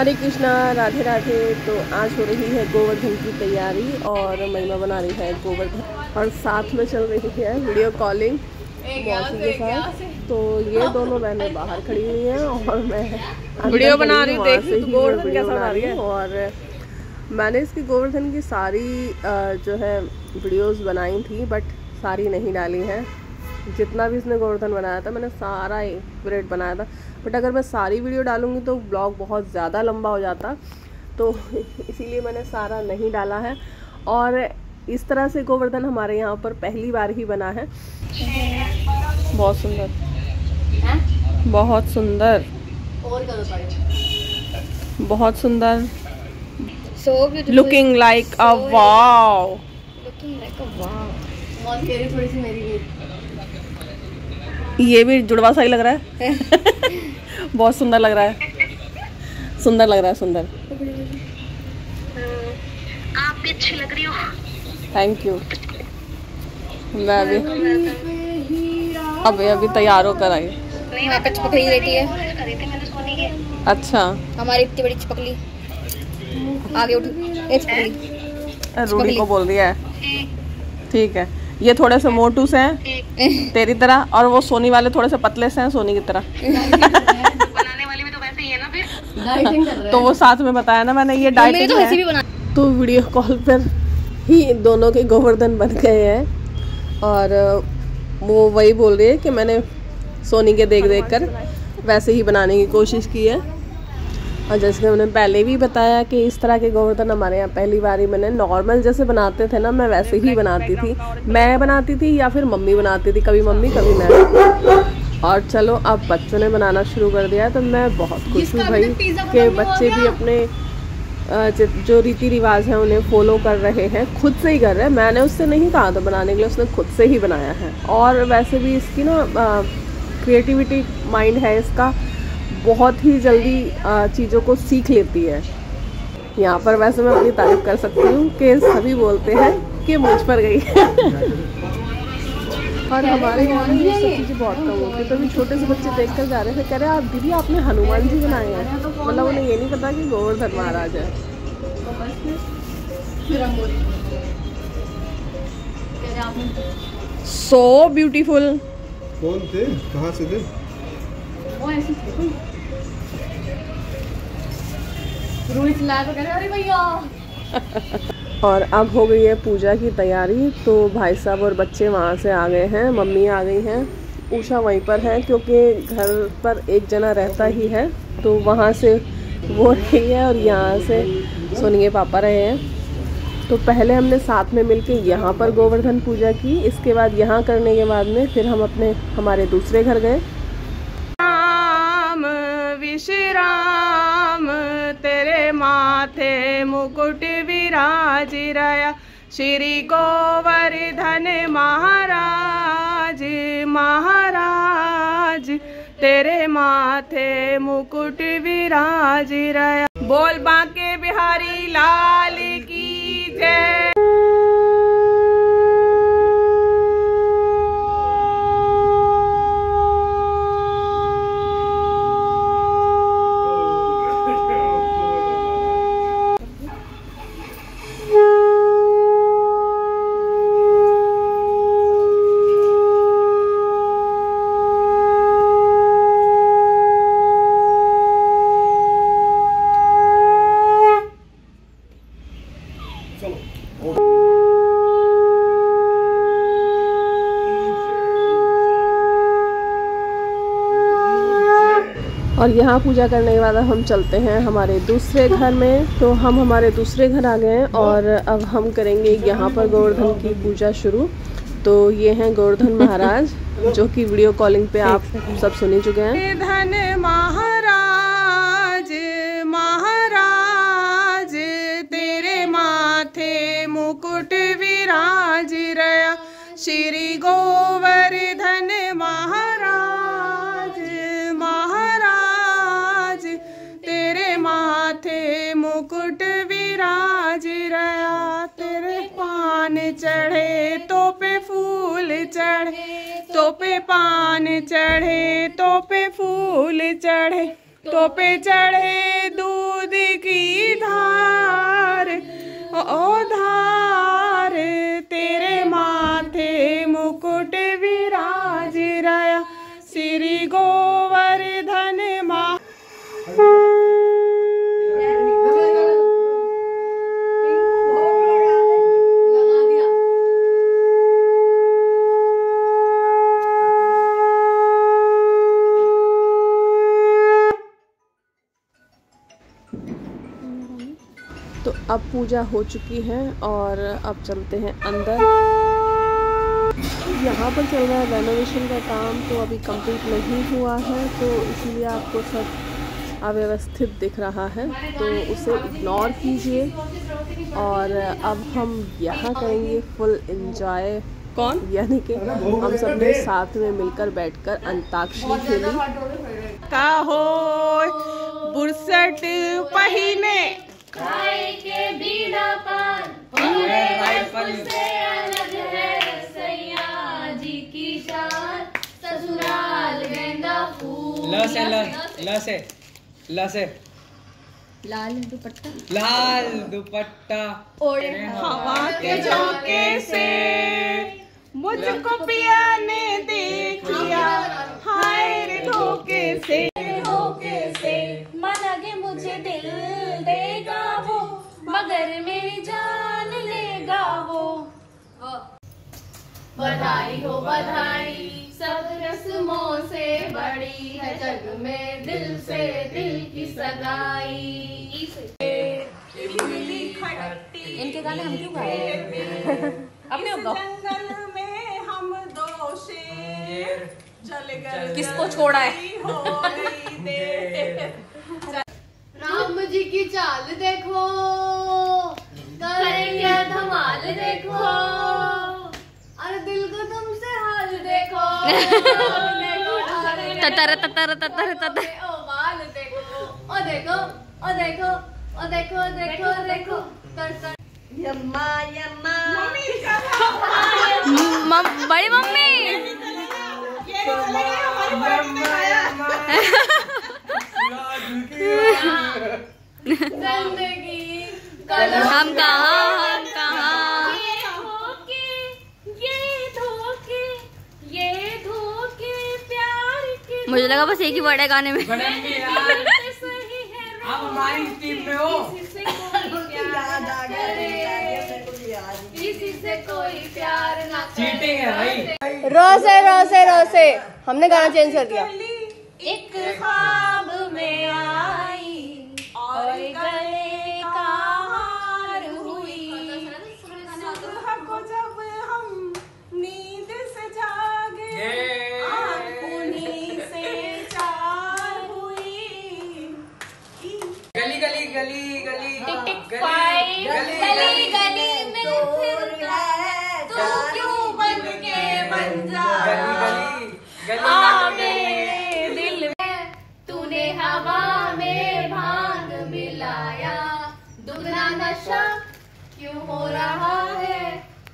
हरे कृष्णा, राधे राधे। तो आज हो रही है गोवर्धन की तैयारी और महिमा बना रही है गोवर्धन और साथ में चल रही है वीडियो कॉलिंग मौसी के साथ। तो ये दोनों बहनें बाहर खड़ी हुई हैं और मैं वीडियो बना रही हूँ, देख रही हूँ गोवर्धन कैसा बना रही है। और मैंने इसकी गोवर्धन की सारी जो है वीडियोस बनाई थी, बट सारी नहीं डाली है। जितना भी इसने गोवर्धन बनाया था मैंने सारा एक्यूरेट बनाया था, बट अगर मैं सारी वीडियो डालूँगी तो ब्लॉग बहुत ज़्यादा लंबा हो जाता, तो इसीलिए मैंने सारा नहीं डाला है। और इस तरह से गोवर्धन हमारे यहाँ पर पहली बार ही बना है। बहुत सुंदर, बहुत सुंदर, बहुत सुंदर। Looking like a wow, looking like a wow. थोड़ी सी मेरी ये भी जुड़वा सा ही लग रहा है। बहुत सुंदर लग रहा है, सुंदर लग रहा है, सुंदर। आप भी अच्छी लग रही हो। Thank you. मैं भी अभी तैयार होकर आई। वहाँ पे चिपकली रहती है। अच्छा, हमारी इतनी बड़ी चिपकली आगे उठ। चिपकली रूडी को बोल दिया है। ठीक है, ये थोड़े से मोटू से हैं तेरी तरह, और वो सोनी वाले थोड़े से पतले से हैं सोनी की तरह। बनाने वाली भी तो वैसे ही है ना, फिर डाइटिंग कर रहे हैं। तो वो साथ में बताया ना मैंने, ये डाइटिंग तो ऐसे भी बना। तो वीडियो कॉल पर ही दोनों के गोवर्धन बन गए हैं और वो वही बोल रही है कि मैंने सोनी के देख कर वैसे ही बनाने की कोशिश की है। और जैसे मैंने पहले भी बताया कि इस तरह के गोवर्धन हमारे यहाँ पहली बार ही मैंने नॉर्मल जैसे बनाते थे ना, मैं वैसे ही बनाती थी। मैं बनाती थी या फिर मम्मी बनाती थी, कभी मम्मी कभी मैं। और चलो अब बच्चों ने बनाना शुरू कर दिया है, तो मैं बहुत खुश हूँ भाई कि बच्चे भी अपने जो रीति रिवाज हैं उन्हें फॉलो कर रहे हैं, खुद से ही कर रहे हैं। मैंने उससे नहीं कहा था बनाने के लिए, उसने खुद से ही बनाया है। और वैसे भी इसकी ना क्रिएटिविटी माइंड है इसका, बहुत ही जल्दी चीज़ों को सीख लेती है। यहाँ पर वैसे मैं अपनी तारीफ कर सकती हूँ कि सभी बोलते हैं कि मुझ पर गई। और हमारे यहाँ में ये सब चीज़ें बहुत कम होती है, तो अभी छोटे से बच्चे देख कर जा रहे थे, कह रहे आप दीदी आपने हनुमान जी बनाए हैं। मतलब उन्हें ये नहीं पता कि गोवर्धन महाराज है। So beautiful. कौन थे, कहाँ से थे? वो ऐसी थी। रोहित लाया तो कह रहे अरे भैया। और अब हो गई है पूजा की तैयारी। तो भाई साहब और बच्चे वहाँ से आ गए हैं, मम्मी आ गई हैं, उषा वहीं पर है क्योंकि घर पर एक जना रहता ही है, तो वहाँ से वो रही है और यहाँ से सोनी के पापा रहे हैं। तो पहले हमने साथ में मिलके यहाँ पर गोवर्धन पूजा की, इसके बाद यहाँ करने के बाद में फिर हम हमारे दूसरे घर गए। राम विश्राम तेरे माथे मुकुट विराज रया, श्री गोवर्धन महाराज महाराज तेरे माथे मुकुट विराज रया। बोल बांके बिहारी लाल की जय। और यहाँ पूजा करने के बाद हम चलते हैं हमारे दूसरे घर में। तो हम हमारे दूसरे घर आ गए हैं और अब हम करेंगे यहाँ पर गोवर्धन की पूजा शुरू। तो ये हैं गोवर्धन महाराज, जो कि वीडियो कॉलिंग पे आप सब सुन ही चुके हैं। गोवर्धन महाराज महाराज तेरे माथे मुकुट विराज रया, श्री गोवर्धन महाराज महाराज तेरे माथे मुकुट विराज रया। तेरे पान चढ़े तो पे फूल चढ़े, तो पे पान चढ़े तो पे फूल चढ़े, तो पे चढ़े दूध की धार, ओ धार तेरे माथे मुकुट विराज रहा, श्री गोवर्धन माँ। तो अब पूजा हो चुकी है और अब चलते हैं अंदर। यहाँ पर चल रहा है रेनोवेशन का काम, तो अभी कंप्लीट नहीं हुआ है, तो इसलिए आपको सब अव्यवस्थित दिख रहा है, तो उसे इग्नोर कीजिए। और अब हम यहाँ करेंगे फुल एंजॉय। कौन? यानी कि हम सब ने साथ में मिलकर बैठकर अंताक्षरी खेली। का हो बुरसट पहिने खाए के बीड़ा पान, फूल से अलग है सैया जी की शान, ससुराल गेंदा फूल। लसे लाल दुपट्टा, लाल दुपट्टा ओढ़े हवा के झोंके से मुझको पिया ने देख लिया, हाय रे धोखे से मन आगे मुझे दिल देगा वो, मगर मेरी जान लेगा वो। बधाई हो बधाई, सब रस्मों से बड़ी है जग में दिल से दिल की सगाई। इनके गाने हम क्यों गाए? अपने जंगल में हम दो शेर जल गए, किसको छोड़ा है? हो गई देर। राम जी की चाल देखो, करेंगे धमाल देखो, अरे दिल को तुमसे हाल देखो, ततर ततर ततर ततर ओ बाल देखो, ओ देखो ओ देखो ओ देखो देखो देखो तर यम्मा यम्मा बड़ी मम्मी जिंदगी हम कहाँ ये धोखे प्यार के। मुझे लगा बस एक ही वर्ड है गाने में। आप हमारी टीम में हो। किसी से कोई प्यार ना चीटिंग है भाई। रोसे हमने गाना चेंज कर दिया। एक ख्वाब में आई और गले का हार हुई, सुबह को जब हम नींद से जागे, उन्हीं से चार हुई। गली गली गली गली टिक टिक पाई गली गली में फिर तू क्यों बन के बन जा, मेरे दिल में तूने हवा में भांग मिलाया, दुगना नशा क्यों हो रहा है,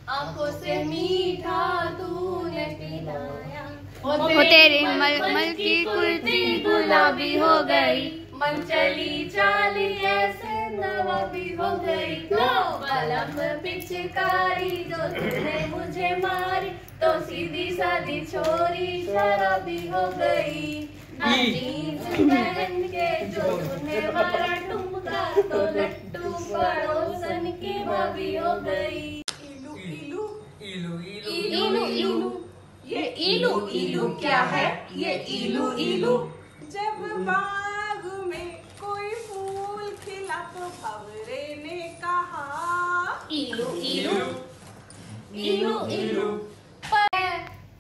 आंखों से मीठा तूने पिलाया। वो तेरी मलमल की कुर्ती गुलाबी हो गई, मन चली चाली ऐसे नवाबी हो गई, लो बलम पिचकारी जो तूने मुझे मारी, तो सीधी सादी छोरी शराबी हो गई। जींस पहन के जो तूने मारा ठुमका, तो लट्टू पड़ोसन की भाभी हो गई। इलू इलू इलू इलू, ये इलू इलू क्या है? ये इलू इलू जब बाग में कोई फूल खिला तो भंवरे ने कहा, इलू इलू इलू इलू,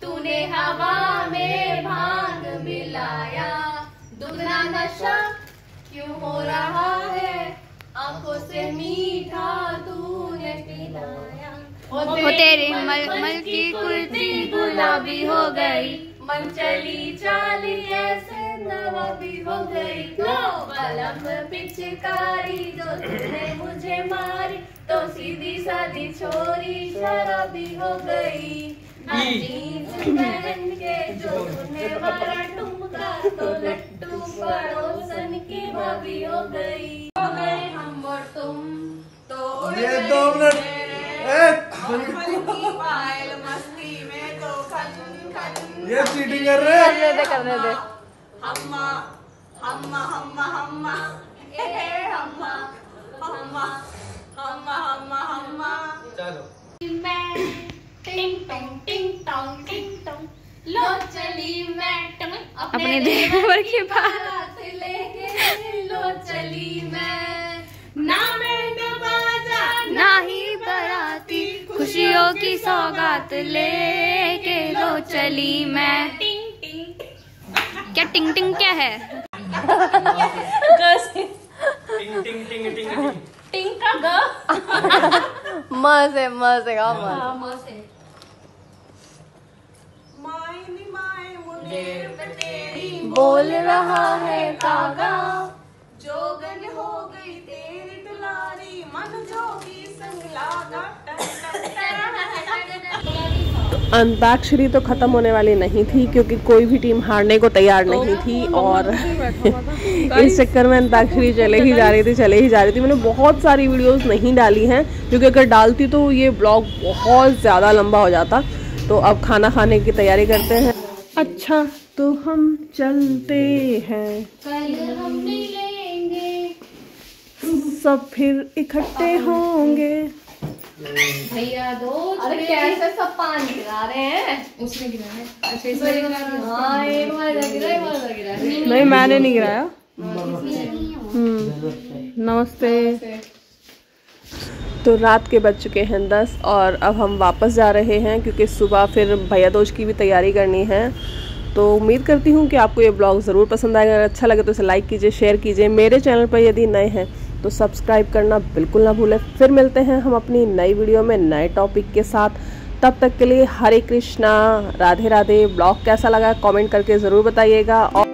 तूने हवा में भांग मिलाया, दुगना नशा क्यों हो रहा है, आंखों से मीठा तूने पिलाया। वो तेरी मलमल की कुर्ती गुलाबी हो गई, मन चली चाली ऐसे नवाबी हो गई, लो बलम पिचकारी जो तूने मुझे मारी, तो सीधी सादी छोरी शराबी हो गई। जींस पहन के जो तूने मारा ठुमका, तो लट्टू पड़ोसन की भाभी हो गई हम और तुम तो ये 2 मिनट पायल मस्ती में तो खन ये चीटिंग कर रहे हैं। करने दे हम्मा हम्मा हम्मा हम्मा ए हम्मा हम्मा हम्मा हम्मा हम्मा। चलो मैं टिंग टोंग टिंग टोंग टिंग टोंग लो चली मैं अपने देवर के पास बारात लेके लो चली मैं ना बैंड बाजा ना ही बराती खुशियों की सौगात लेके लो चली मैं। टिंग टिंग क्या टिंग टिंग क्या है? टिंग टिंग टिंग टिंग टिंग का ग मजे का मायनी माय मुनेर पे तेरी बोल रहा है कागा। जोगन हो गई तेरी दुलारी मन जोगी संग लागा अंताक्षरी तो खत्म होने वाली नहीं थी क्योंकि कोई भी टीम हारने को तैयार नहीं थी और इस चक्कर में अंताक्षरी चले ही जा रही थी। मैंने बहुत सारी वीडियोस नहीं डाली हैं क्योंकि अगर डालती तो ये ब्लॉग बहुत ज़्यादा लंबा हो जाता। तो अब खाना खाने की तैयारी करते हैं। अच्छा तो हम चलते हैं, कल हम मिलेंगे सब फिर इकट्ठे होंगे। भैया दो। अरे कैसे सब पानी गिरा रहे हैं? उसने गिरा है। अच्छा इसने गिरा है। हाँ एक बार गिरा एक बार गिरा। नहीं मैंने नहीं गिराया। नमस्ते। तो रात के बज चुके हैं 10 और अब हम वापस जा रहे हैं क्योंकि सुबह फिर भैया दूज की भी तैयारी करनी है। तो उम्मीद करती हूँ कि आपको ये ब्लॉग ज़रूर पसंद आएगा। अगर अच्छा लगे तो इसे लाइक कीजिए, शेयर कीजिए। मेरे चैनल पर यदि नए हैं तो सब्सक्राइब करना बिल्कुल ना भूलें। फिर मिलते हैं हम अपनी नई वीडियो में नए टॉपिक के साथ। तब तक के लिए हरे कृष्णा, राधे राधे। ब्लॉग कैसा लगा कमेंट करके ज़रूर बताइएगा। और